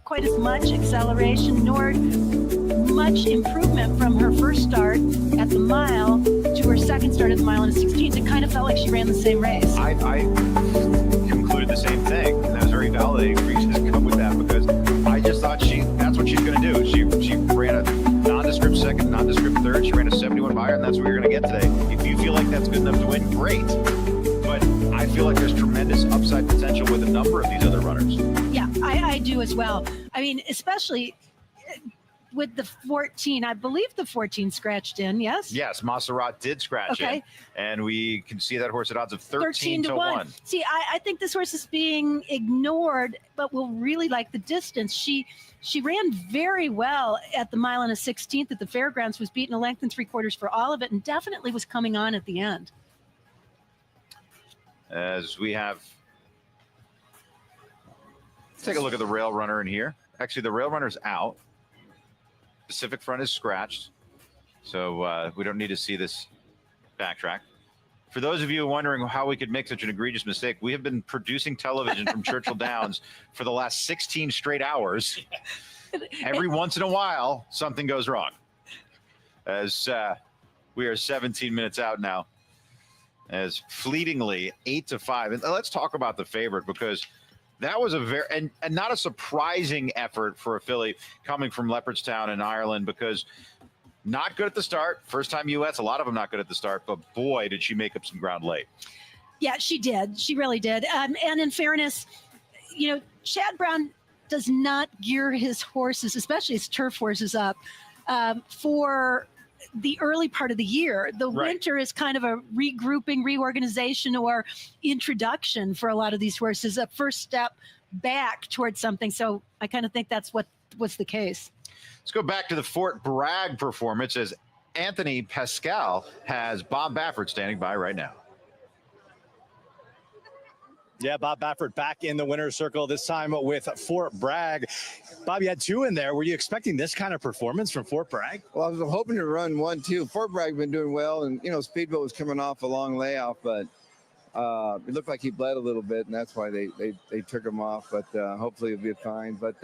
quite as much acceleration nor much improvement from her first start at the mile to her second start at the mile in the 16th. It kind of felt like she ran the same race. I concluded the same thing, and that was very validating for you to come with that, because I just thought that's what she's going to do. She ran a nondescript second, nondescript third. She ran a 71 buyer, and that's what you're going to get today. If you feel like that's good enough to win, great. But I feel like there's tremendous upside potential with a number of these other runners. Yeah, I do as well. I mean, especially with the 14, I believe the 14 scratched in, yes? Yes, Montserrat did scratch in, and we can see that horse at odds of 13 to 1. See, I think this horse is being ignored, but will really like the distance. She ran very well at the mile and a 16th at the Fairgrounds, was beaten a length and 3/4 for all of it, and definitely was coming on at the end. As we have, let's take a look at the rail runner in here. Actually, the rail runner's out. Pacific Front is scratched, so we don't need to see this backtrack. For those of you wondering how we could make such an egregious mistake, we have been producing television from Churchill Downs for the last 16 straight hours. Every once in a while, something goes wrong. As we are 17 minutes out now, as fleetingly 8 to 5. And let's talk about the favorite, because that was a very, and not a surprising effort for a filly coming from Leopardstown in Ireland, because not good at the start. First time US, a lot of them not good at the start, but boy, did she make up some ground late. Yeah, she did. She really did. And in fairness, you know, Chad Brown does not gear his horses, especially his turf horses, up for the early part of the year. The winter is kind of a regrouping, reorganization, or introduction for a lot of these horses, a first step back towards something. So I kind of think that's what was the case. Let's go back to the Fort Bragg performance, as Anthony Pascal has Bob Baffert standing by right now. Yeah, Bob Baffert back in the winner's circle, this time with Fort Bragg. Bob, you had 2 in there. Were you expecting this kind of performance from Fort Bragg? Well, I was hoping to run 1-2. Fort Bragg been doing well, and, you know, Speedboat was coming off a long layoff, but it looked like he bled a little bit, and that's why they took him off, but hopefully he'll be fine. But,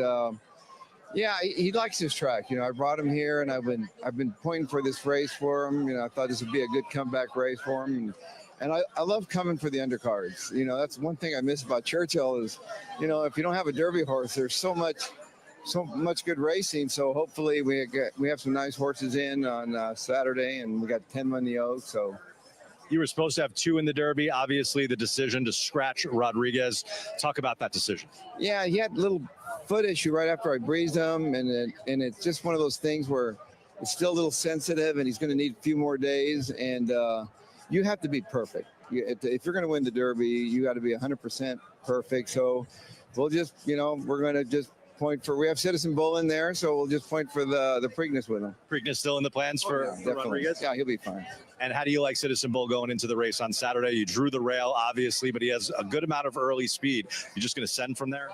yeah, he likes this track. You know, I brought him here, and I've been pointing for this race for him. You know, I thought this would be a good comeback race for him. And I love coming for the undercards. You know, that's one thing I miss about Churchill is, you know, if you don't have a Derby horse, there's so much good racing. So hopefully we have some nice horses in on Saturday, and we got 10 on the Oak. So you were supposed to have 2 in the Derby. Obviously, the decision to scratch Rodriguez. Talk about that decision. Yeah, he had a little foot issue right after I breezed him, and it's just one of those things where it's still a little sensitive, and he's going to need a few more days. And you have to be perfect. If you're going to win the Derby, you got to be 100% perfect. So we'll just, you know, we're going to just point for, we have Citizen Bull in there, so we'll just point for the Preakness with him. Preakness still in the plans for Rodriguez? Yeah, he'll be fine. And how do you like Citizen Bull going into the race on Saturday? You drew the rail, obviously, but he has a good amount of early speed. You're just going to send from there?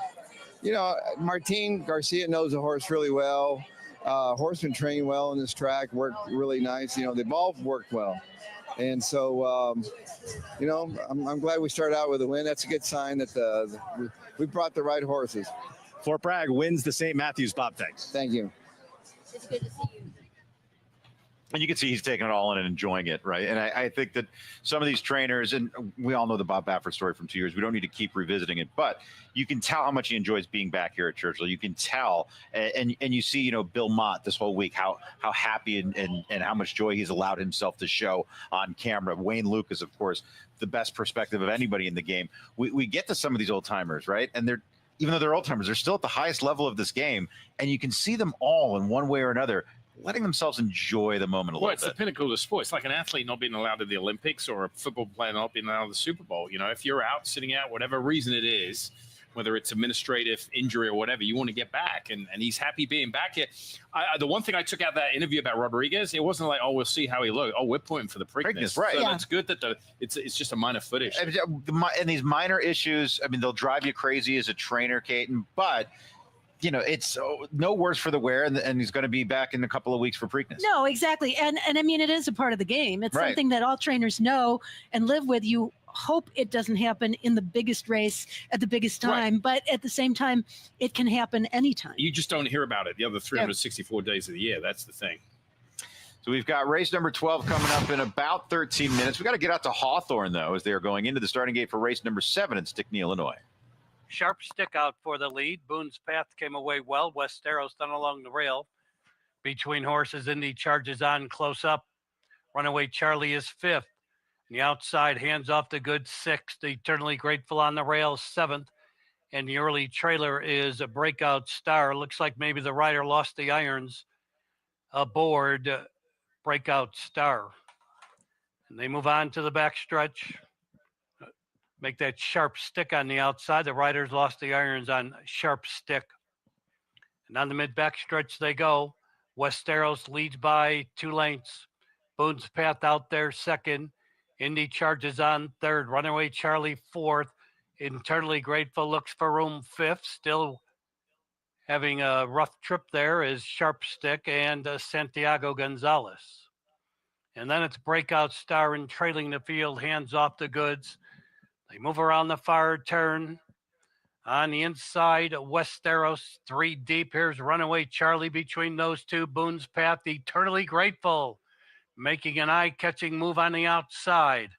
You know, Martin Garcia knows the horse really well. Horse been trained well on this track, worked really nice. You know, they've all worked well. And so, you know, I'm glad we started out with a win. That's a good sign that we brought the right horses. Fort Bragg wins the St. Matthews. Bob, thanks. Thank you. It's good to see you. And you can see he's taking it all in and enjoying it, right? And I think that some of these trainers, and we all know the Bob Baffert story from 2 years, we don't need to keep revisiting it, but you can tell how much he enjoys being back here at Churchill. You can tell, and you see, you know, Bill Mott this whole week, how happy and how much joy he's allowed himself to show on camera. Wayne Lucas, of course, the best perspective of anybody in the game. We get to some of these old timers, right? And they're, even though they're old timers, they're still at the highest level of this game, and you can see them all in one way or another letting themselves enjoy the moment a little bit. Well, it's the pinnacle of the sport. It's like an athlete not being allowed to the Olympics, or a football player not being allowed to the Super Bowl. You know, if you're out, sitting out, whatever reason it is, whether it's administrative injury or whatever, you want to get back. And he's happy being back here. The one thing I took out of that interview about Rodriguez, it wasn't like, oh, we'll see how he looks. Oh, we're pointing for the Preakness. Right. So Yeah. It's good that it's just a minor foot issue. And these minor issues, I mean, they'll drive you crazy as a trainer, Caton, but it's no worse for the wear, and he's going to be back in a couple of weeks for Preakness. No, exactly. And I mean, it is a part of the game. It's Right. something that all trainers know and live with. You hope it doesn't happen in the biggest race at the biggest time, but at the same time, it can happen anytime. You just don't hear about it the other 364 days of the year. That's the thing. So we've got race number 12 coming up in about 13 minutes. We got to get out to Hawthorne, though, as they are going into the starting gate for race number 7 in Stickney, Illinois. Sharp Stick out for the lead. Boone's Path came away well. Westeros done along the rail. Between horses, Indy charges on close up. Runaway Charlie is 5th. The outside, hands off the good 6th. Eternally Grateful on the rail 7th. And the early trailer is a Breakout Star. Looks like maybe the rider lost the irons aboard Breakout Star. And they move on to the backstretch. Make that Sharp Stick on the outside. The riders lost the irons on Sharp Stick. And on the mid backstretch they go. Westeros leads by 2 lengths. Boone's Path out there 2nd. Indy charges on 3rd. Runaway Charlie 4th. Eternally Grateful looks for room 5th. Still having a rough trip there is Sharp Stick and Santiago Gonzalez. And then it's Breakout Star and trailing the field, hands off the goods. They move around the far turn. On the inside, Westeros 3 deep. Here's Runaway Charlie between those two. Boone's Path, Eternally Grateful, making an eye-catching move on the outside.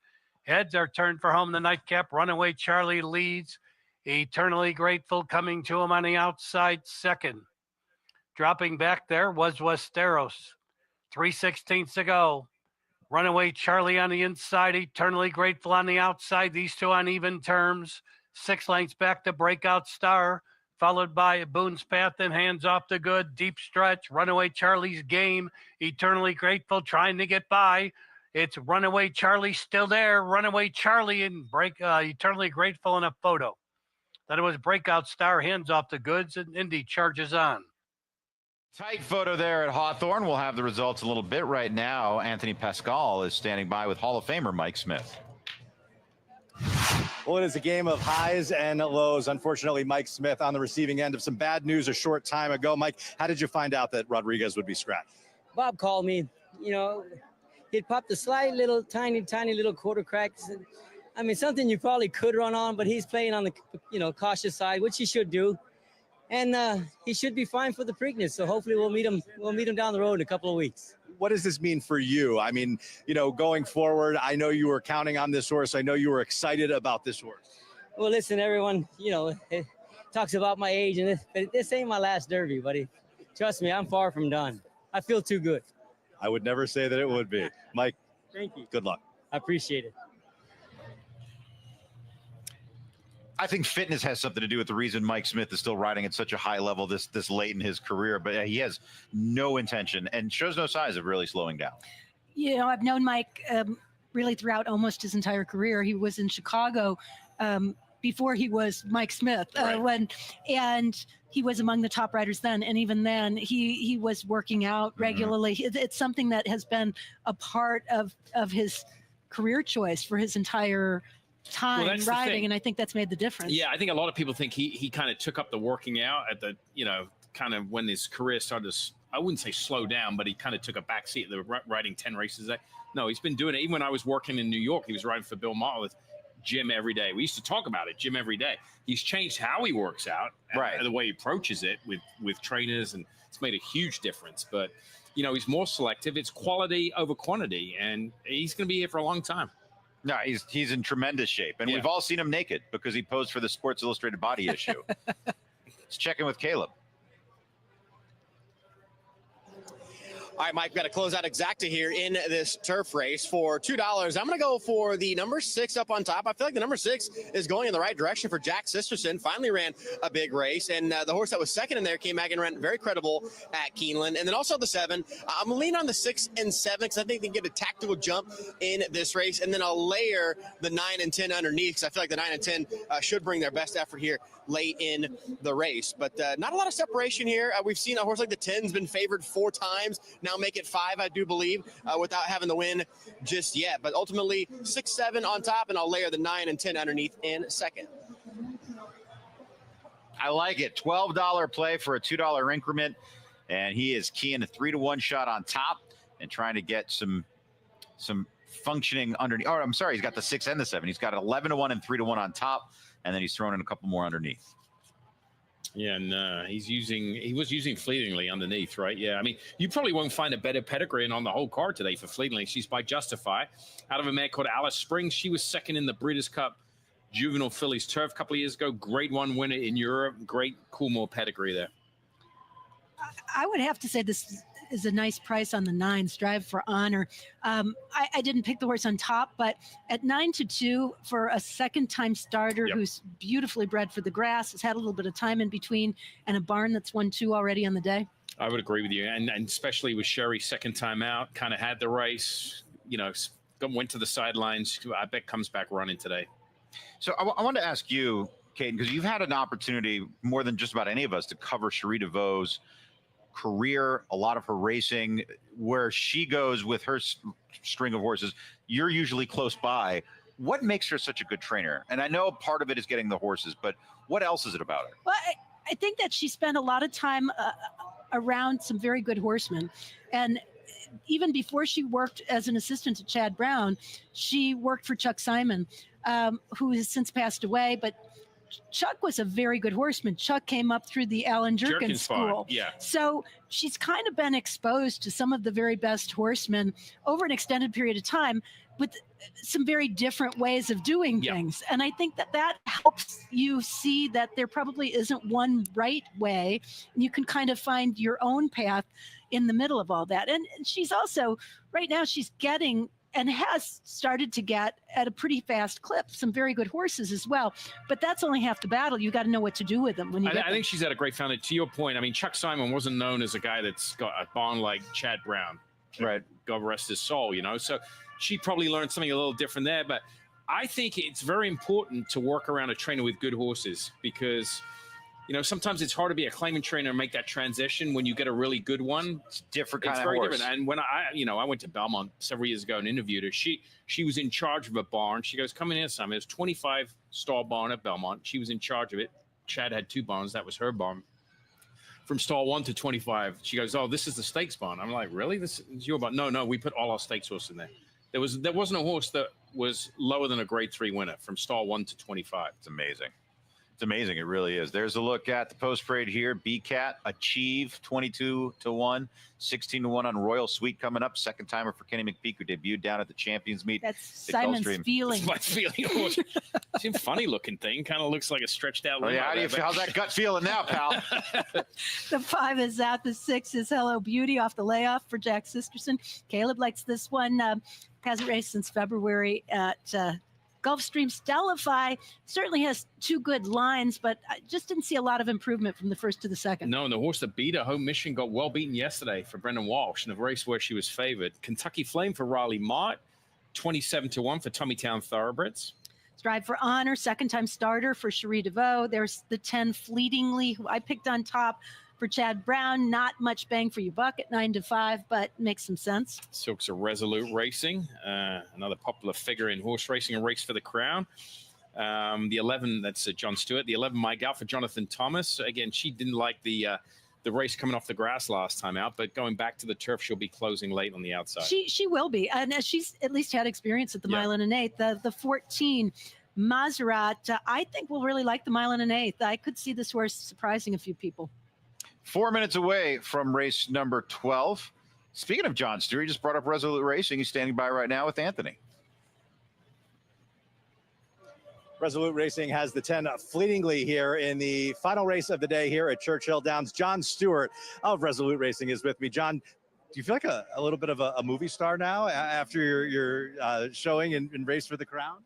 Heads are turned for home. The nightcap. Runaway Charlie leads. Eternally Grateful coming to him on the outside 2nd. Dropping back there was Westeros. 3/16 to go. Runaway Charlie on the inside. Eternally Grateful on the outside. These two on even terms. 6 lengths back to Breakout Star, followed by Boone's Path and hands off the good. Deep stretch. Runaway Charlie's game. Eternally Grateful trying to get by. It's Runaway Charlie still there. Runaway Charlie and Eternally Grateful in a photo. Then it was Breakout Star, hands off the goods, and Indy charges on. Tight photo there at Hawthorne. We'll have the results in a little bit. Right now, Anthony Pascal is standing by with Hall of Famer Mike Smith. Well, it is a game of highs and lows. Unfortunately, Mike Smith on the receiving end of some bad news a short time ago. Mike, how did you find out that Rodriguez would be scratched? Bob called me. He'd popped a slight little, tiny little quarter cracks. I mean, something you probably could run on, but he's playing on the, cautious side, which he should do. And he should be fine for the Preakness. So hopefully we'll meet him down the road in a couple of weeks. What does this mean for you? I mean, going forward, I know you were counting on this horse. I know you were excited about this horse. Well, listen, everyone, it talks about my age, but this ain't my last Derby, buddy. Trust me, I'm far from done. I feel too good. I would never say that it would be. Mike, thank you. Good luck. I appreciate it. I think fitness has something to do with the reason Mike Smith is still riding at such a high level this late in his career, but he has no intention and shows no signs of really slowing down. I've known Mike really throughout almost his entire career. He was in Chicago before he was Mike Smith, and he was among the top riders then. And even then, he was working out regularly. It's something that has been a part of his career choice for his entire time riding, and I think that's made the difference. Yeah, I think a lot of people think he kind of took up the working out at the, kind of when his career started to, I wouldn't say slow down, but he kind of took a back seat. They were riding 10 races a day. No, he's been doing it. Even when I was working in New York, he was riding for Bill Maher with gym every day. We used to talk about it, gym every day. He's changed how he works out, and the way he approaches it with trainers, and it's made a huge difference. But, he's more selective. It's quality over quantity, and he's going to be here for a long time. No, he's in tremendous shape, and we've all seen him naked because he posed for the Sports Illustrated body issue. Let's check in with Caleb. All right, Mike, we've got to close out exacta here in this turf race for $2. I'm going to go for the number 6 up on top. I feel like the number 6 is going in the right direction for Jack Sisterson. Finally ran a big race, and the horse that was second in there came back and ran very credible at Keeneland. And then also the 7. I'm going to lean on the 6 and 7 because I think they can get a tactical jump in this race. And then I'll layer the 9 and 10 underneath because I feel like the 9 and 10 should bring their best effort here late in the race. But not a lot of separation here. We've seen a horse like the 10's been favored 4 times. Now make it 5, I do believe, without having the win just yet. But ultimately, 6-7 on top, and I'll layer the 9 and 10 underneath in second. I like it. $12 play for a $2 increment. And he is keying a 3-to-1 shot on top and trying to get some functioning underneath. Oh, I'm sorry. He's got the 6 and the 7. He's got 11-to-1 and 3-to-1 on top. And then he's throwing in a couple more underneath. Yeah, and he was using Fleetingly underneath, right? Yeah, I mean, you probably won't find a better pedigree on the whole card today for Fleetingly. She's by Justify, out of a mare called Alice Springs. She was second in the Breeders' Cup Juvenile Fillies Turf a couple of years ago. Grade 1 winner in Europe. Great Coolmore pedigree there. I would have to say this is a nice price on the 9, Strive for Honor. I didn't pick the horse on top, but at 9-2 for a second-time starter who's beautifully bred for the grass, has had a little bit of time in between, and a barn that's 1-2 already on the day. I would agree with you, and especially with Sherry, second time out, kind of had the race, went to the sidelines. I bet comes back running today. So I wanted to ask you, Caden, because you've had an opportunity more than just about any of us to cover Cherie DeVaux's career, a lot of her racing, where she goes with her string of horses. You're usually close by. What makes her such a good trainer? And I know part of it is getting the horses, but what else is it about her? Well, I think that she spent a lot of time around some very good horsemen. And even before she worked as an assistant to Chad Brown, she worked for Chuck Simon, who has since passed away. But Chuck was a very good horseman. Chuck came up through the Alan Jerkins school. Yeah. So she's kind of been exposed to some of the very best horsemen over an extended period of time with some very different ways of doing things. And I think that helps you see that there probably isn't one right way. And you can kind of find your own path in the middle of all that. And she's also, right now, she's getting and has started to get at a pretty fast clip some very good horses as well. But that's only half the battle. You got to know what to do with them. When you I think she's had a great foundation. To your point, I mean, Chuck Simon wasn't known as a guy that's got a barn like Chad Brown. Right. God rest his soul, So she probably learned something a little different there. But I think it's very important to work around a trainer with good horses because sometimes it's hard to be a claimant trainer and make that transition when you get a really good one. It's different kind it's of very horse. different. And when I went to Belmont several years ago and interviewed her, she was in charge of a barn. She goes, come in here, Simon. There's 25 stall barn at Belmont. She was in charge of it. Chad had 2 barns. That was her barn. From stall 1 to 25, she goes, oh, this is the stakes barn. I'm like, really? This is your barn? No, we put all our stakes horses in there. There wasn't a horse that was lower than a grade 3 winner from stall 1 to 25. It's amazing. It's amazing. It really is. There's a look at the post parade here. BCAT Achieve 22-1, 16-1 on Royal Sweet coming up. Second timer for Kenny McPeak, who debuted down at the Champions Meet. That's Simon's feeling. It's my feeling. It's a funny looking thing. Kind of looks like a stretched out. Oh, yeah. How do you feel? How's that gut feeling now, pal? The 5 is out. The 6 is Hello Beauty off the layoff for Jack Sisterson. Caleb likes this one. Hasn't raced since February at Gulfstream. Stellify certainly has 2 good lines, but I just didn't see a lot of improvement from the first to the second. No, and the horse that beat her, Home Mission, got well beaten yesterday for Brendan Walsh in a race where she was favored. Kentucky Flame for Riley Mott, 27-1 for Tommytown Thoroughbreds. Strive for Honor, second-time starter for Cherie DeVaux. There's the 10 Fleetingly, who I picked on top for Chad Brown. Not much bang for your buck at 9-5, but makes some sense. Silks of Resolute Racing, another popular figure in horse racing, a race for the crown. The 11, that's John Stewart. The 11, My Gal for Jonathan Thomas. Again, she didn't like the race coming off the grass last time out, but going back to the turf, she'll be closing late on the outside. She will be, and she's at least had experience at the mile and an eighth. The 14, Maserat, I think will really like the mile and an eighth. I could see this horse surprising a few people. 4 minutes away from race number 12. Speaking of John Stewart, he just brought up Resolute Racing. He's standing by right now with Anthony. Resolute Racing has the 10 Fleetingly here in the final race of the day here at Churchill Downs. John Stewart of Resolute Racing is with me. John, do you feel like a little bit of a movie star now after your showing and race for the crown?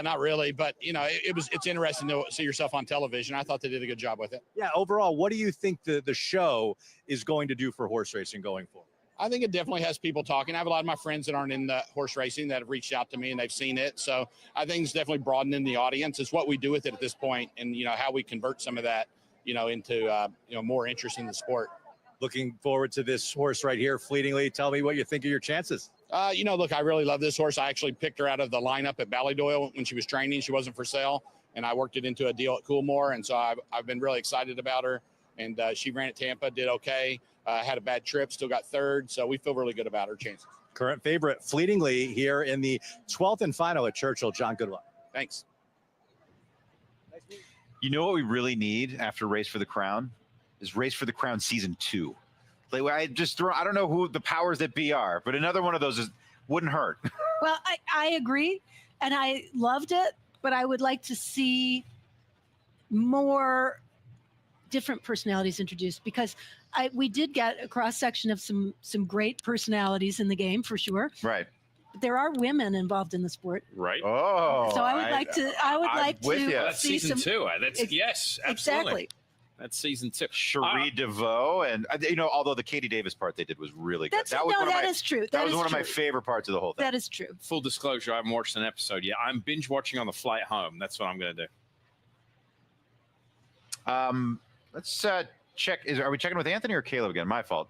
Not really, but it's interesting to see yourself on television. I thought they did a good job with it. Yeah, overall, what do you think the show is going to do for horse racing going forward? I think it definitely has people talking. I have a lot of my friends that aren't in the horse racing that have reached out to me and they've seen it. So I think it's definitely broadening the audience. It's what we do with it at this point, and how we convert some of that, into more interest in the sport. Looking forward to this horse right here, Fleetingly. Tell me what you think of your chances. Look, I really love this horse. I actually picked her out of the lineup at Ballydoyle when she was training. She wasn't for sale. and I worked it into a deal at Coolmore. And so I've been really excited about her. And she ran at Tampa, did okay. Had a bad trip, still got third. So we feel really good about her chances. Current favorite, fleetingly here in the 12th and final at Churchill. John, good luck. Thanks. You know what we really need after Race for the Crown is Race for the Crown season 2. Like I don't know who the powers that be are, but another one of those wouldn't hurt. Well, I agree, and I loved it, but I would like to see more different personalities introduced, because we did get a cross section of some great personalities in the game for sure. Right. But there are women involved in the sport, Right. Oh. so I would like to. I would I'm like with to you. That's see season some. 2. Yes, absolutely. Exactly. That's season 2. Cherie DeVoe, and although the Katie Davis part they did was really good. That is true. That was is one of my true. favorite parts of the whole thing. That is true. Full disclosure, I haven't watched an episode yet. I'm binge watching on the flight home. That's what I'm going to do. Let's check. Are we checking with Anthony or Caleb again? My fault.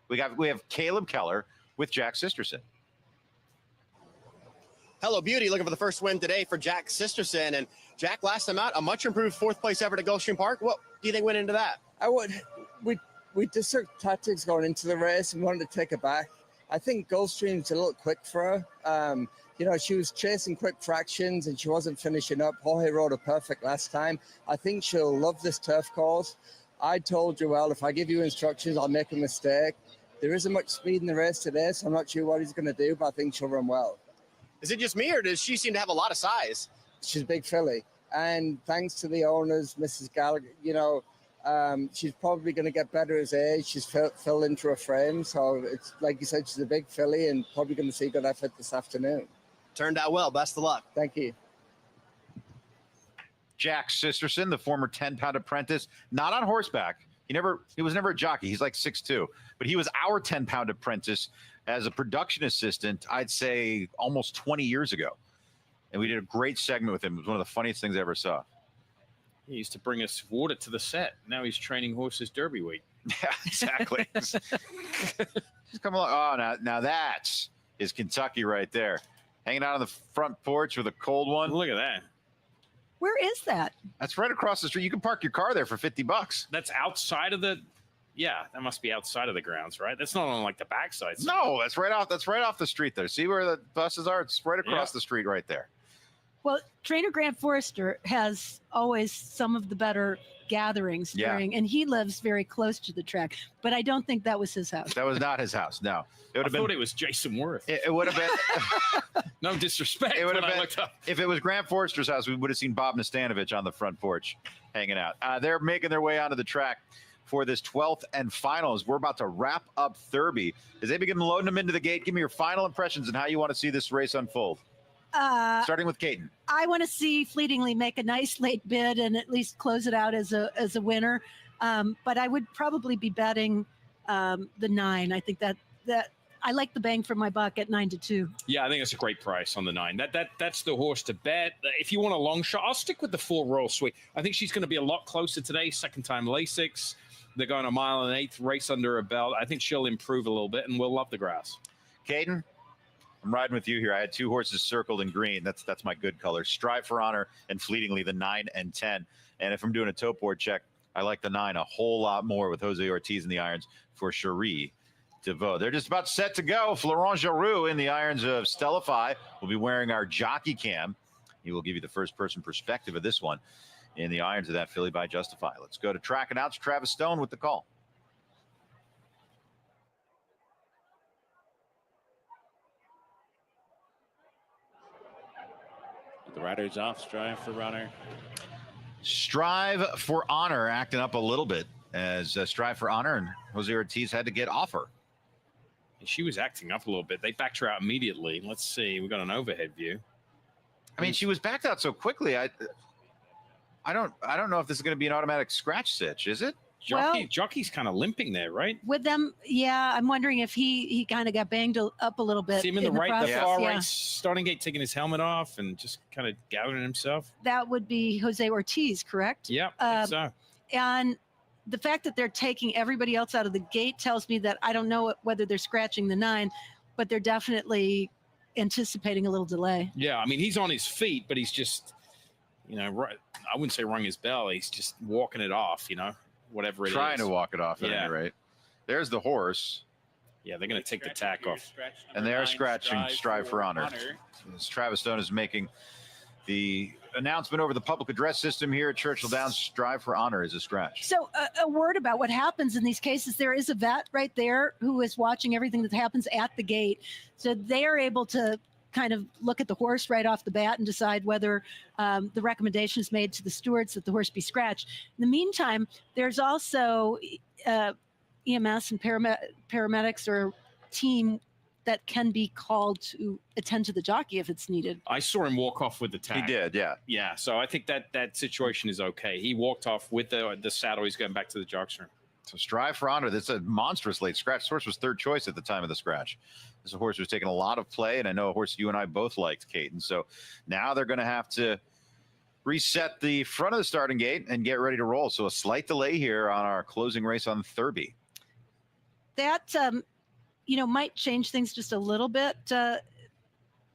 We have Caleb Keller with Jack Sisterson. Hello, Beauty, looking for the first win today for Jack Sisterson. And Jack, last time out, a much improved 4th place effort at Gulfstream Park. What do you think went into that? We just took tactics going into the race and wanted to take it back. I think Gulfstream's a little quick for her. She was chasing quick fractions and she wasn't finishing up. Jorge rode her perfect last time. I think she'll love this turf course. I told Joel, if I give you instructions, I'll make a mistake. There isn't much speed in the race today, so I'm not sure what he's going to do, but I think she'll run well. Is it just me, or does she seem to have a lot of size? She's a big filly. And thanks to the owners, Mrs. Gallagher, she's probably going to get better as age. She's filled into her frame. So it's like you said, she's a big filly and probably going to see good effort this afternoon. Turned out well. Best of luck. Thank you. Jack Sisterson, the former 10-pound apprentice, not on horseback. He was never a jockey. He's like 6'2", but he was our 10-pound apprentice as a production assistant, I'd say almost 20 years ago. And we did a great segment with him. It was one of the funniest things I ever saw. He used to bring us water to the set. Now he's training horses Derby week. Yeah, exactly. Just come along. Oh, now that is Kentucky right there. Hanging out on the front porch with a cold one. Look at that. Where is that? That's right across the street. You can park your car there for $50. That's outside of the. Yeah, that must be outside of the grounds, right? That's not on like the backside. No, that's right off the street there. See where the buses are? It's right across the street right there. Well, trainer Grant Forrester has always some of the better gatherings during, and he lives very close to the track. But I don't think that was his house. That was not his house. No, I thought it was Jason Worth. It would have been. No disrespect. It would have when I been. looked up. If it was Grant Forrester's house, we would have seen Bob Nastanovich on the front porch hanging out. They're making their way onto the track for this 12th and final as we're about to wrap up Thurby. As they begin loading them into the gate, give me your final impressions and how you want to see this race unfold. Starting with Caden. I want to see Fleetingly make a nice late bid and at least close it out as a winner. But I would probably be betting the 9. I think that I like the bang for my buck at 9-2. Yeah, I think it's a great price on the 9. That's the horse to bet. If you want a long shot, I'll stick with the 4 Royal Sweet. I think she's going to be a lot closer today. Second time Lasix. They're going a 1 1/8 race under her belt. I think she'll improve a little bit, and we'll love the grass. Caden, I'm riding with you here. I had 2 horses circled in green. That's my good color. Strive for Honor and Fleetingly, the 9 and 10. And if I'm doing a tote board check, I like the 9 a whole lot more with Jose Ortiz in the irons for Cherie DeVoe. They're just about set to go. Florent Giroux in the irons of Stellify will be wearing our jockey cam. He will give you the first-person perspective of this one in the irons of that filly by Justify. Let's go to track and outs. Travis Stone with the call. The rider's off. Strive for Honor. Strive for Honor acting up a little bit as Strive for Honor and Jose Ortiz had to get off her. She was acting up a little bit. They backed her out immediately. Let's see. We got an overhead view. I mean, she was backed out so quickly. I don't know if this is going to be an automatic scratch sitch, is it? Jockey's kind of limping there, right? With them, yeah. I'm wondering if he kind of got banged up a little bit. See him in the process, far right starting gate, taking his helmet off and just kind of gathering himself. That would be Jose Ortiz, correct? Yeah, I think so. And the fact that they're taking everybody else out of the gate tells me that I don't know whether they're scratching the 9, but they're definitely anticipating a little delay. Yeah, I mean, he's on his feet, but he's I wouldn't say rung his bell. He's just walking it off, whatever it is. Trying to walk it off at Yeah. any rate. There's the horse. Yeah, they're going to take the tack off. And they are scratching Strive for Honor. As Travis Stone is making the announcement over the public address system here at Churchill Downs. Strive for Honor is a scratch. So a word about what happens in these cases. There is a vet right there who is watching everything that happens at the gate. So they are able to kind of look at the horse right off the bat and decide whether the recommendation is made to the stewards that the horse be scratched. In the meantime, there's also EMS and paramedics or team that can be called to attend to the jockey if it's needed. I saw him walk off with the tag. He did, yeah. Yeah, so I think that situation is okay. He walked off with the saddle. He's going back to the jock's room. So Strive for Honor, that's a monstrous late scratch. This horse was third choice at the time of the scratch. This horse was taking a lot of play, and I know a horse you and I both liked, Kate. And so now they're going to have to reset the front of the starting gate and get ready to roll. So a slight delay here on our closing race on Thurby. That, might change things just a little bit.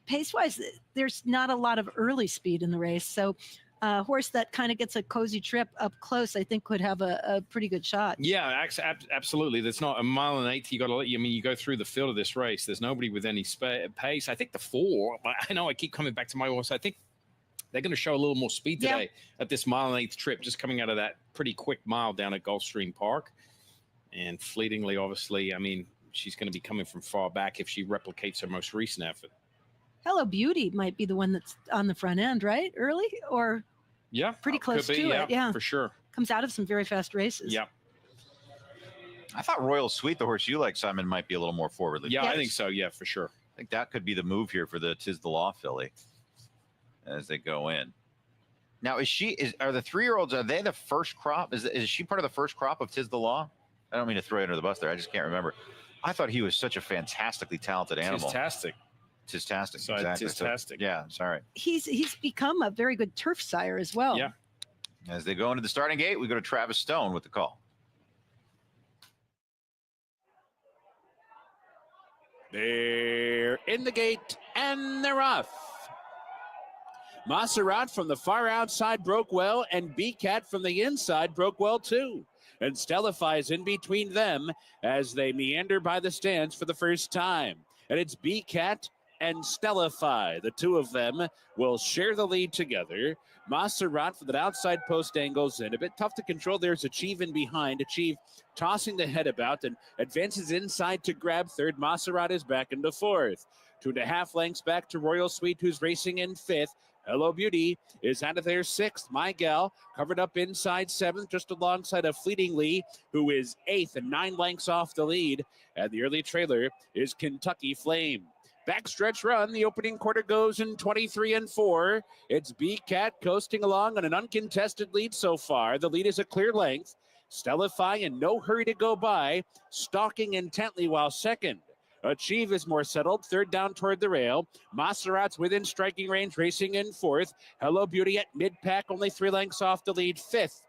Pace-wise, there's not a lot of early speed in the race. So a horse that kind of gets a cozy trip up close, I think, could have a pretty good shot. Yeah, absolutely. There's not a mile and 8. You go through the field of this race. There's nobody with any pace. I think the 4, I know I keep coming back to my horse. I think they're going to show a little more speed today at this mile and 8 trip, just coming out of that pretty quick mile down at Gulfstream Park. And fleetingly, obviously, she's going to be coming from far back if she replicates her most recent effort. Hello Beauty might be the one that's on the front end, right? Early or pretty close to it. Yeah, for sure. Comes out of some very fast races. Yeah. I thought Royal Sweet, the horse you like, Simon, might be a little more forwardly. Yeah, I think so. Yeah, for sure. I think that could be the move here for the Tis the Law filly as they go in. Now, are the 3-year-olds, are they the first crop? Is she part of the first crop of Tis the Law? I don't mean to throw you under the bus there. I just can't remember. I thought he was such a fantastically talented animal. Tistastic. Exactly. Tistastic. Yeah, sorry. He's become a very good turf sire as well. Yeah. As they go into the starting gate, we go to Travis Stone with the call. They're in the gate and they're off. Montserrat from the far outside broke well, and B-Cat from the inside broke well too. And Stellify is in between them as they meander by the stands for the first time. And it's B-Cat and Stellify. The two of them will share the lead together. Montserrat for that outside post angles in. A bit tough to control. There's Achieve in behind. Achieve tossing the head about and advances inside to grab third. Montserrat is back into fourth. 2.5 lengths back to Royal Sweet, who's racing in fifth. Hello Beauty is out of there sixth. My Gal covered up inside seventh, just alongside of Fleetingly, who is eighth and 9 lengths off the lead. And the early trailer is Kentucky Flame. Backstretch run. The opening quarter goes in 23 and 4. It's B-Cat coasting along on an uncontested lead so far. The lead is a clear length. Stellify in no hurry to go by, stalking intently while second. Achieve is more settled, third down toward the rail. Montserrat's within striking range, racing in fourth. Hello Beauty at mid-pack, only 3 lengths off the lead, fifth.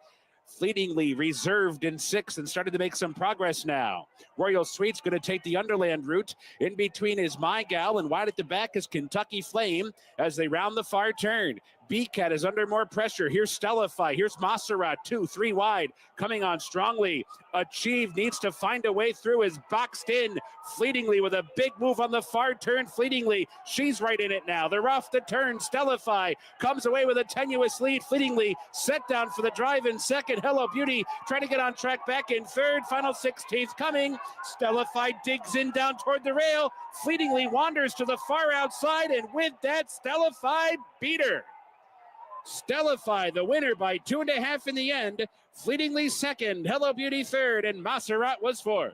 Fleetingly reserved in sixth and started to make some progress now. Royal Sweet's going to take the Underland route. In between is My Gal, and wide at the back is Kentucky Flame as they round the far turn. B-Cat is under more pressure. Here's Stellify. Here's Montserrat, 2, 3 wide, coming on strongly. Achieve needs to find a way through, is boxed in. Fleetingly with a big move on the far turn. Fleetingly, she's right in it now. They're off the turn. Stellify comes away with a tenuous lead. Fleetingly set down for the drive in second. Hello Beauty trying to get on track back in third. Final 16th coming. Stellify digs in down toward the rail. Fleetingly wanders to the far outside, and with that, Stellify beat her. Stellify, the winner by 2.5 in the end. Fleetingly second, Hello Beauty third, and Montserrat was fourth.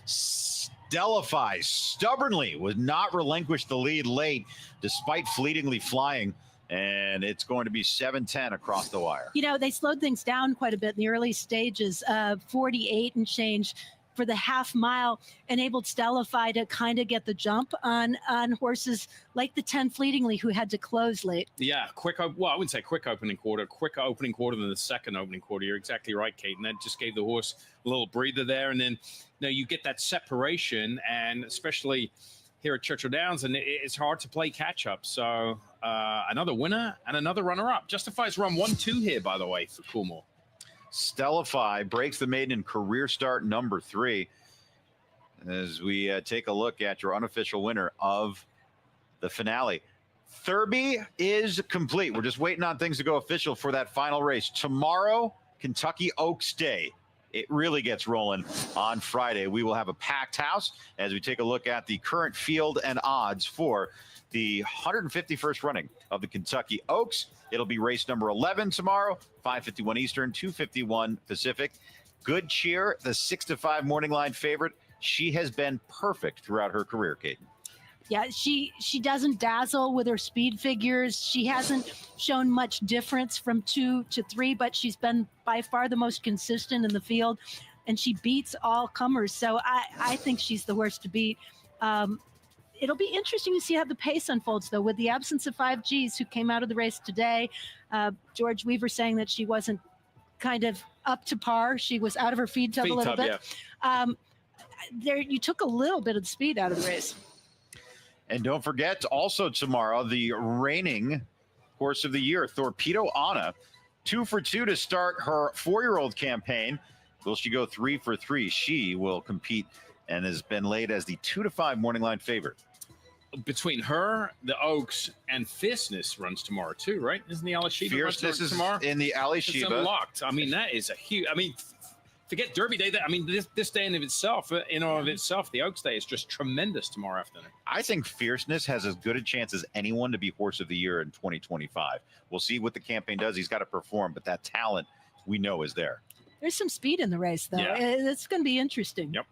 Stellify stubbornly would not relinquish the lead late, despite fleetingly flying, and it's going to be 7-10 across the wire. They slowed things down quite a bit in the early stages. 48 and change for the half mile enabled Stellify to kind of get the jump on horses like the 10 Fleetingly, who had to close late. Yeah, I wouldn't say quicker opening quarter than the second opening quarter. You're exactly right, Kate. And that just gave the horse a little breather there. And then you get that separation, and especially here at Churchill Downs, and it's hard to play catch up. So another winner and another runner up. Justifies run 1-2 here, by the way, for Coolmore. Stellify breaks the maiden in career start number 3. As we take a look at your unofficial winner of the finale. Thurby is complete. We're just waiting on things to go official for that final race. Tomorrow, Kentucky Oaks Day. It really gets rolling on Friday. We will have a packed house as we take a look at the current field and odds for the 151st running of the Kentucky Oaks. It'll be race number 11 tomorrow, 5:51 Eastern, 2:51 Pacific. Good Cheer, the 6-5 morning line favorite. She has been perfect throughout her career, Kaiten. Yeah, she doesn't dazzle with her speed figures. She hasn't shown much difference from 2 to 3, but she's been by far the most consistent in the field, and she beats all comers. So I think she's the horse to beat. It'll be interesting to see how the pace unfolds, though, with the absence of 5Gs who came out of the race today. George Weaver saying that she wasn't kind of up to par. She was out of her feed tub a little bit. Yeah. There, you took a little bit of the speed out of the race. And don't forget, also tomorrow, the reigning horse of the year, Torpedo Anna, 2 for 2 to start her 4-year-old campaign. Will she go 3 for 3? She will compete and has been laid as the 2-5 morning line favorite. Between her, the Oaks, and Fierceness runs tomorrow too, right? Isn't the Alashiba Fierceness is tomorrow? in the It's Alashiba. unlocked. I mean, that is a huge. I mean, forget Derby Day. I mean, this day in of itself, the Oaks Day is just tremendous tomorrow afternoon. I think Fierceness has as good a chance as anyone to be horse of the year in 2025. We'll see what the campaign does. He's got to perform, but that talent we know is there. There's some speed in the race, though. Yeah. It's going to be interesting. Yep.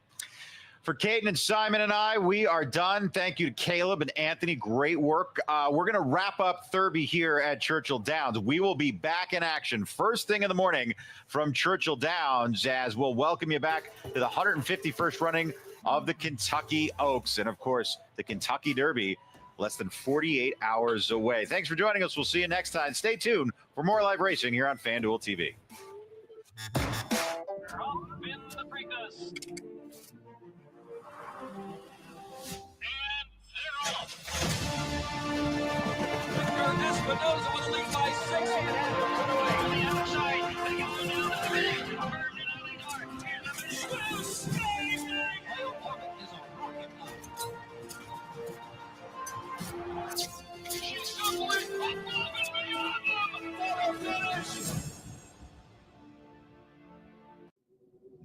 For Kaiten and Simon and I, we are done. Thank you to Caleb and Anthony. Great work. We're going to wrap up Thurby here at Churchill Downs. We will be back in action first thing in the morning from Churchill Downs as we'll welcome you back to the 151st running of the Kentucky Oaks. And, of course, the Kentucky Derby less than 48 hours away. Thanks for joining us. We'll see you next time. Stay tuned for more live racing here on FanDuel TV. Espinosa with a lead by 6. On the outside.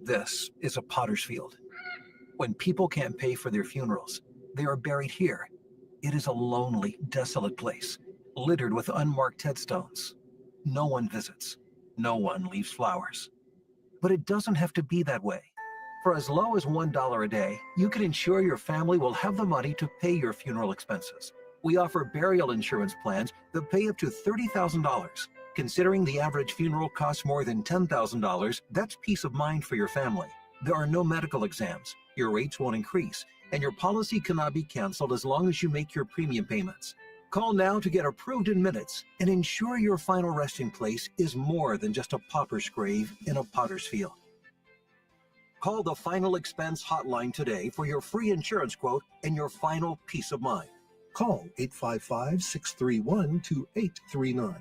This is a potter's field. When people can't pay for their funerals, they are buried here. It is a lonely, desolate place, littered with unmarked headstones. No one visits. No one leaves flowers. But it doesn't have to be that way. For as low as $1 a day, you can ensure your family will have the money to pay your funeral expenses. We offer burial insurance plans that pay up to $30,000. Considering the average funeral costs more than $10,000, that's peace of mind for your family. There are no medical exams, your rates won't increase, and your policy cannot be canceled as long as you make your premium payments. Call now to get approved in minutes and ensure your final resting place is more than just a pauper's grave in a potter's field. Call the Final Expense Hotline today for your free insurance quote and your final peace of mind. Call 855-631-2839.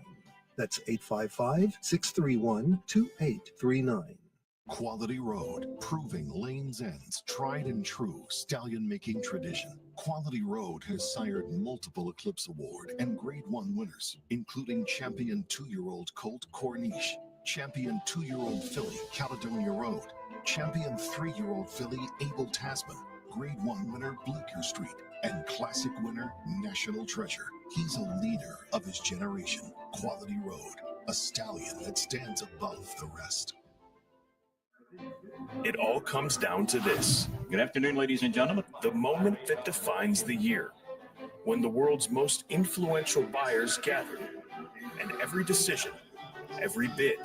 That's 855-631-2839. Quality Road, proving Lane's End's tried and true stallion-making tradition. Quality Road has sired multiple Eclipse Award and Grade 1 winners, including champion 2-year-old Colt Corniche, champion 2-year-old filly Caledonia Road, champion 3-year-old filly Abel Tasman, Grade 1 winner Bleecker Street, and classic winner National Treasure. He's a leader of his generation. Quality Road, a stallion that stands above the rest. It all comes down to this. Good afternoon, ladies and gentlemen. The moment that defines the year, when the world's most influential buyers gather, and every decision, every bid,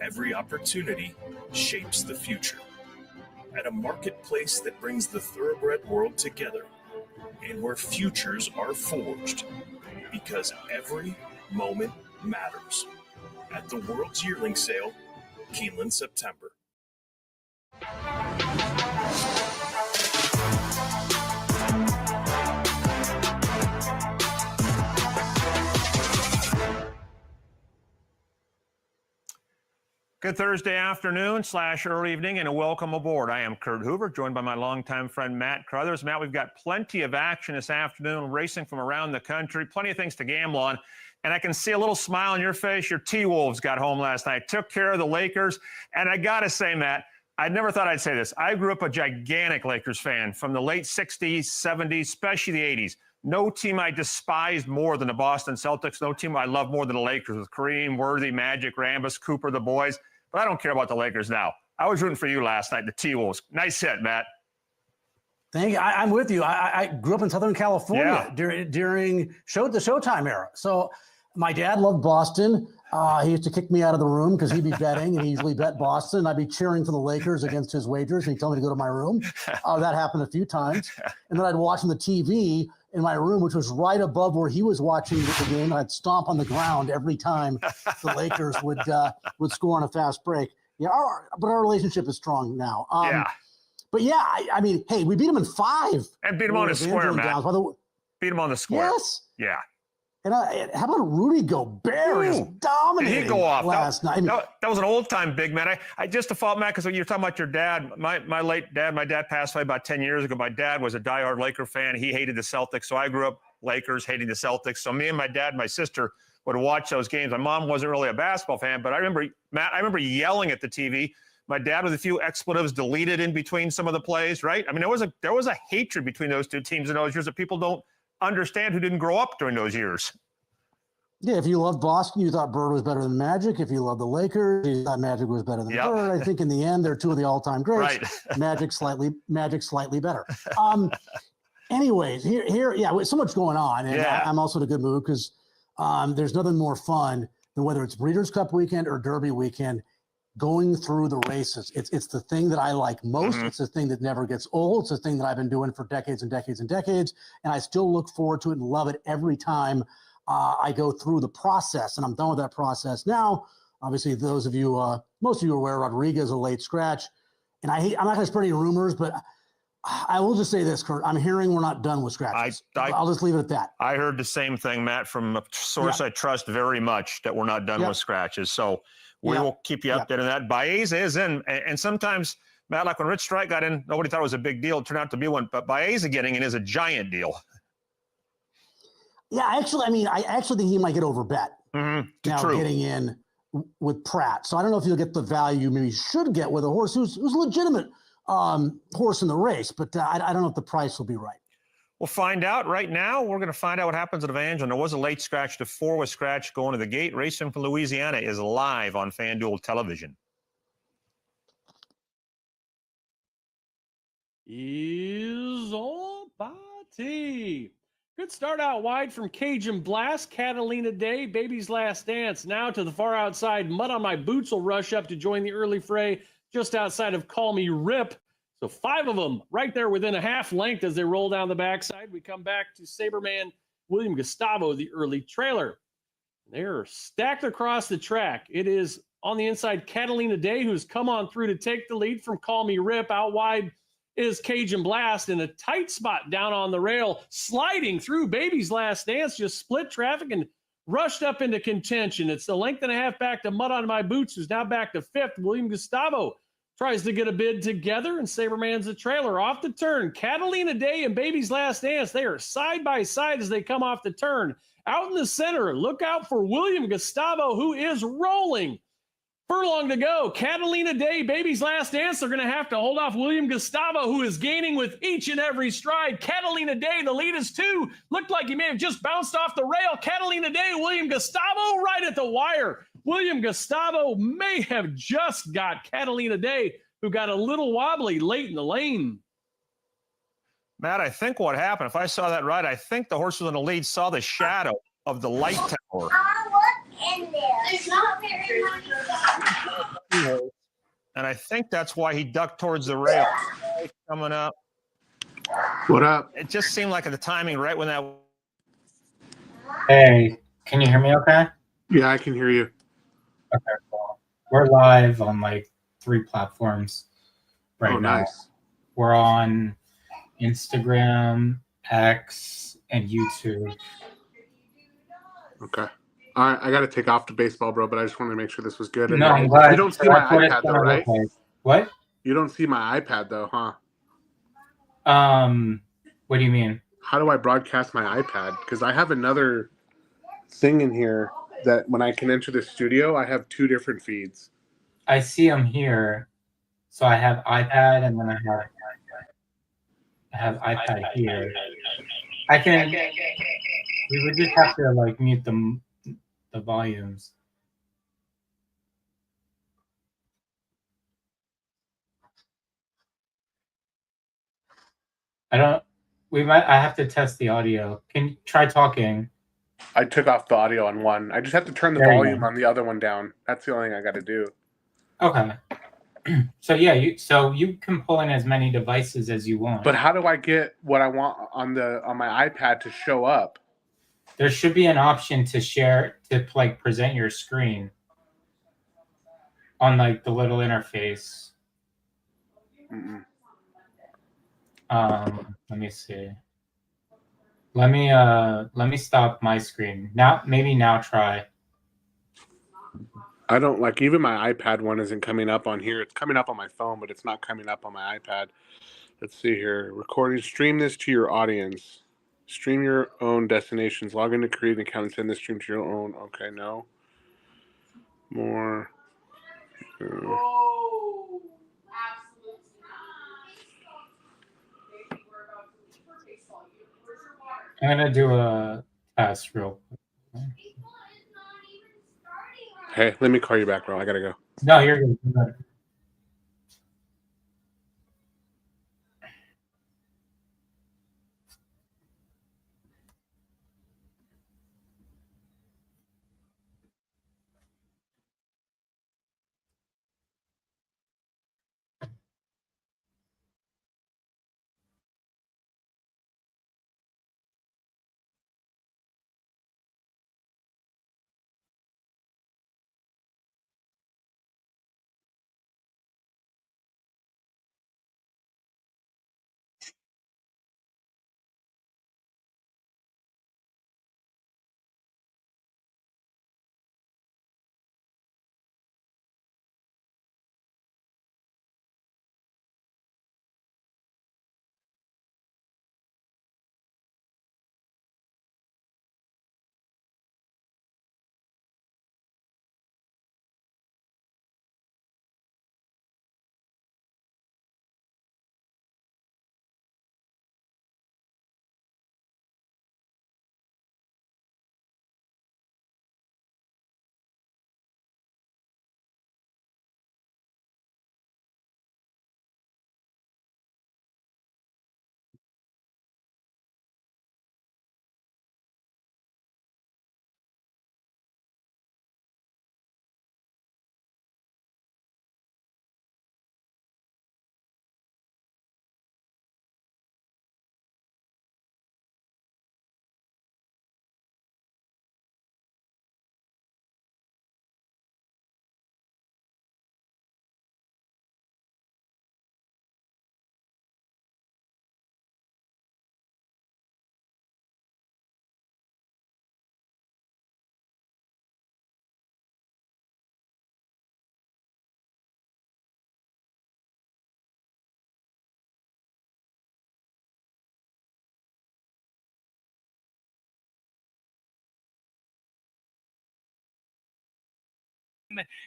every opportunity shapes the future. At a marketplace that brings the thoroughbred world together, and where futures are forged, because every moment matters. At the World's Yearling Sale, Keeneland, September. Good Thursday afternoon / early evening, and welcome aboard. I am Kurt Hoover, joined by my longtime friend Matt Crothers. Matt, we've got plenty of action this afternoon, racing from around the country, plenty of things to gamble on. And I can see a little smile on your face. Your T-Wolves got home last night, took care of the Lakers. And I got to say, Matt, I never thought I'd say this. I grew up a gigantic Lakers fan from the late 60s, 70s, especially the 80s. No team I despised more than the Boston Celtics. No team I loved more than the Lakers with Kareem, Worthy, Magic, Rambis, Cooper, the boys. But I don't care about the Lakers now. I was rooting for you last night, the T-Wolves. Nice hit, Matt. Thank you. I'm with you. I grew up in Southern California during the Showtime era. So my dad loved Boston. He used to kick me out of the room because he'd be betting, and he usually bet Boston. I'd be cheering for the Lakers against his wagers, and he'd tell me to go to my room. That happened a few times. And then I'd watch on the TV in my room, which was right above where he was watching the game. I'd stomp on the ground every time the Lakers would score on a fast break. Yeah, but our relationship is strong now. But yeah, I mean, hey, we beat them in 5. And beat them on the square, Matt. Beat them on the square. Yes. Yeah. And how about Rudy Gobert? Is dominating. Did he go off last night? I mean, that was an old-time big man. I just to follow, Matt, because you're talking about your dad. My late dad, my dad passed away about 10 years ago. My dad was a diehard Laker fan. He hated the Celtics, so I grew up Lakers, hating the Celtics. So me and my dad and my sister would watch those games. My mom wasn't really a basketball fan, but I remember, Matt, yelling at the TV. My dad with a few expletives deleted in between some of the plays, right? I mean, there was a hatred between those two teams in those years that people don't understand who didn't grow up during those years. Yeah, if you loved Boston, you thought Bird was better than Magic. If you loved the Lakers, you thought Magic was better than Bird. I think in the end, they're two of the all-time greats. Right. Magic slightly better. Anyways, here, with so much going on, and I'm also in a good mood because there's nothing more fun than whether it's Breeders' Cup weekend or Derby weekend, going through the races. It's the thing that I like most. It's the thing that never gets old. It's the thing that I've been doing for decades and decades and decades, and I still look forward to it and love it every time I go through the process, and I'm done with that process now. Obviously, most of you are aware Rodriguez a late scratch, and I'm not going to spread any rumors, but I will just say this, Kurt. I'm hearing we're not done with scratches. I'll just leave it at that. I heard the same thing, Matt, from a source I trust very much, that we're not done with scratches. So we will keep you updated on that. Baeza is in, and sometimes, Matt, like when Rich Strike got in, nobody thought it was a big deal. It turned out to be one, but Baeza getting in is a giant deal. Yeah, I actually think he might get overbet now getting in with Pratt. So I don't know if you'll get the value you maybe should get with a horse who's a legitimate horse in the race, but I don't know if the price will be right. We'll find out right now. We're going to find out what happens at Evangeline. There was a late scratch to 4 with scratch going to the gate. Racing from Louisiana is live on FanDuel Television. Is all party. Good start out wide from Cajun Blast, Catalina Day, Baby's Last Dance. Now to the far outside, Mud on My Boots will rush up to join the early fray just outside of Call Me Rip. So 5 of them right there within a half length as they roll down the backside. We come back to Saberman William Gustavo, the early trailer. They're stacked across the track. It is on the inside Catalina Day, who's come on through to take the lead from Call Me Rip. Out wide is Cajun Blast in a tight spot down on the rail, sliding through Baby's Last Dance, just split traffic and rushed up into contention. It's the length and a half back to Mud on My Boots, who's now back to 5th. William Gustavo tries to get a bid together, and Saberman's the trailer off the turn. Catalina Day and Baby's Last Dance, they are side by side as they come off the turn. Out in the center, look out for William Gustavo, who is rolling. Furlong to go. Catalina Day, Baby's Last Dance. They're going to have to hold off William Gustavo, who is gaining with each and every stride. Catalina Day, the lead is 2. Looked like he may have just bounced off the rail. Catalina Day, William Gustavo right at the wire. William Gustavo may have just got Catalina Day, who got a little wobbly late in the lane. Matt, I think what happened, if I saw that right, I think the horse was in the lead saw the shadow of the light tower. In there. There's not very much. And I think that's why he ducked towards the rail. Coming up. What up? It just seemed like at the timing right when that. Hey, can you hear me okay? Yeah, I can hear you. Okay, cool. We're live on like 3 platforms right now. Nice. We're on Instagram, X, and YouTube. Okay. All right, I got to take off to baseball, bro, but I just wanted to make sure this was good. And No, I'm glad. you don't see That's my what it's iPad, though, gonna right? look like. What? You don't see my iPad, though, huh? What do you mean? How do I broadcast my iPad? Because I have another thing in here that when I can enter the studio, I have 2 different feeds. I see them here. So I have iPad, and then I have iPad here. I can. We would just have to like mute the volumes. I have to test the audio. Can you try talking? I took off the audio on one. I just have to turn the There you volume go. on the other one down. That's the only thing I got to do. Okay. So yeah, you can pull in as many devices as you want. But how do I get what I want on my iPad to show up? There should be an option to share to like present your screen on like the little interface. Mm-mm. Let me see. Let me stop my screen. Now try. I don't like even my iPad one isn't coming up on here. It's coming up on my phone, but it's not coming up on my iPad. Let's see here. Recording. Stream this to your audience. Stream your own destinations. Log in to create an account and send the stream to your own. Okay, no. More. I'm gonna do a test real quick. Hey, let me call you back, bro. I gotta go. No, you're good. You're good.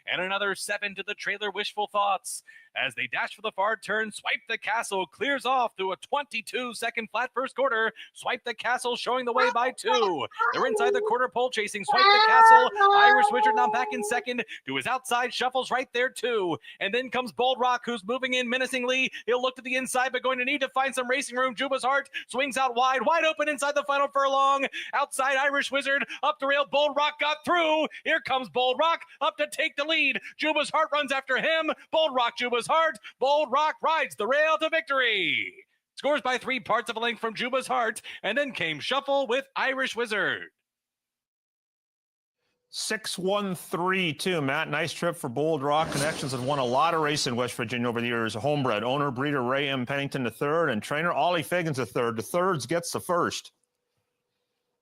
And another 7 to the trailer Wishful Thoughts. As they dash for the far turn, Swipe the Castle clears off through a 22-second flat first quarter. Swipe the Castle showing the way by 2. They're inside the quarter pole chasing Swipe the Castle. Irish Wizard now back in second to his outside, shuffles right there too. And then comes Bold Rock, who's moving in menacingly. He'll look to the inside, but going to need to find some racing room. Juba's Heart swings out wide open inside the final furlong. Outside Irish Wizard, up the rail, Bold Rock got through. Here comes Bold Rock up to take the lead. Juba's Heart runs after him. Bold Rock, Juba's Heart. Bold Rock rides the rail to victory. Scores by 3 parts of a length from Juba's Heart, and then came Shuffle with Irish Wizard. 6-1-3-2. Matt, nice trip for Bold Rock Connections. Has won a lot of race in West Virginia over the years. Homebred owner, breeder Ray M. Pennington III, and trainer Ollie Figgins III. The thirds gets the first.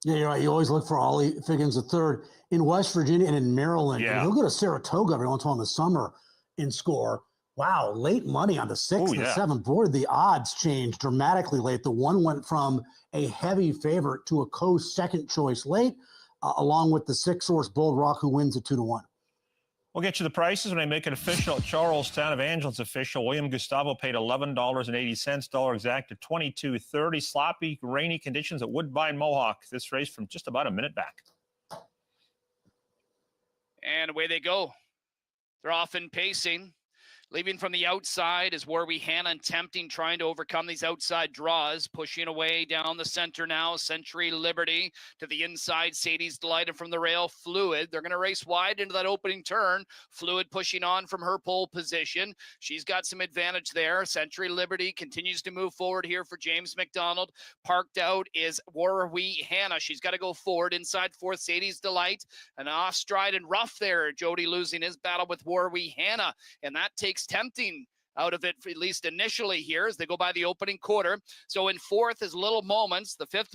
Yeah, you're right. You always look for Ollie Figgins III in West Virginia and in Maryland. Yeah. And he'll go to Saratoga every once in a while in the summer and score. Wow, late money on the 6th Oh, and yeah. 7th. Boy, the odds changed dramatically late. The one went from a heavy favorite to a co-second choice late, along with the 6 source Bold Rock, who wins at 2-1. We'll get you the prices when I make it official at Charlestown. Evangeland's official. William Gustavo paid $11.80. Dollar exact at $22.30. Sloppy, rainy conditions at Woodbine Mohawk. This race from just about a minute back. And away they go. They're often pacing. Leaving from the outside is Warwi Hannah and Tempting, trying to overcome these outside draws. Pushing away down the center now. Century Liberty to the inside. Sadie's Delighted from the rail. Fluid. They're going to race wide into that opening turn. Fluid pushing on from her pole position. She's got some advantage there. Century Liberty continues to move forward here for James McDonald. Parked out is Warwi Hannah. She's got to go forward. Inside fourth, Sadie's Delight. An off stride and rough there. Jody losing his battle with Warwi Hannah. And that takes Tempting out of it, at least initially here, as they go by the opening quarter. So in fourth is Little Moments. The fifth